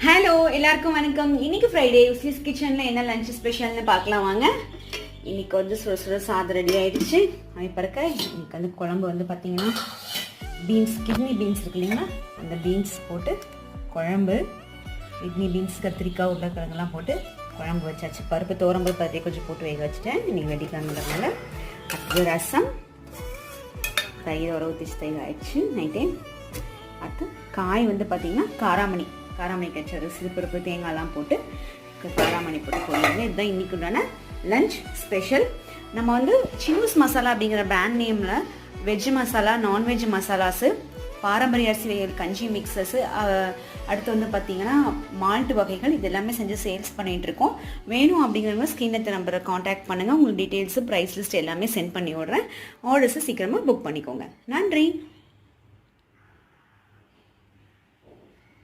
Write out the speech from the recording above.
Hello எல்லாருக்கும் வணக்கம். இன்னைக்கு ஃப்ரைடே உஸ்லிஸ் கிச்சனில் என்ன லஞ்ச் ஸ்பெஷல்னு பார்க்கலாம் வாங்க. இன்னைக்கு வந்து சுட சுட சாதம் ரெடி ஆகிடுச்சு. பிறக்க இன்னைக்கு வந்து குழம்பு வந்து பார்த்தீங்கன்னா பீன்ஸ், கிட்னி பீன்ஸ் இருக்கு இல்லைங்களா, அந்த பீன்ஸ் போட்டு குழம்பு, கிட்னி பீன்ஸ், கத்திரிக்காய், உருளைக்கிழங்குலாம் போட்டு குழம்பு வச்சாச்சு. பருப்பு தோரம்பருப்பு பருப்பை கொஞ்சம் போட்டு வேக வச்சுட்டேன். இன்னைக்கு வெடிக்கலாங்கிறதுனால அடுத்து ரசம், தயிர் உர ஊற்றி தயிர் ஆயிடுச்சு நைட்டே. அடுத்து காய் வந்து பார்த்தீங்கன்னா காராமணி கச்சரு, சிறுபருப்பு, தேங்காய்லாம் போட்டு காராமணி போட்டு போடுவாங்க. இதுதான் இன்னைக்கு உண்டான லஞ்ச் ஸ்பெஷல். நம்ம வந்து சின்னூஸ் மசாலா அப்படிங்கிற பிராண்ட் நேமில் வெஜ் மசாலா, நான்வெஜ் மசாலாஸு, பாரம்பரிய அரிசி வகைகள், கஞ்சி மிக்சஸ்ஸு, அடுத்து வந்து பார்த்திங்கன்னா மால்ட் வகைகள், இது எல்லாமே செஞ்சு சேல்ஸ் பண்ணிகிட்ருக்கோம். வேணும் அப்படிங்கிறவங்க ஸ்க்ரீனில் நம்பரை காண்டாக்ட் பண்ணுங்கள். உங்களுக்கு டீட்டெயில்ஸு, ப்ரைஸ் லிஸ்ட் எல்லாமே சென்ட் பண்ணி விட்றேன். ஆர்டர்ஸை சீக்கிரமாக புக் பண்ணிக்கோங்க. நன்றி.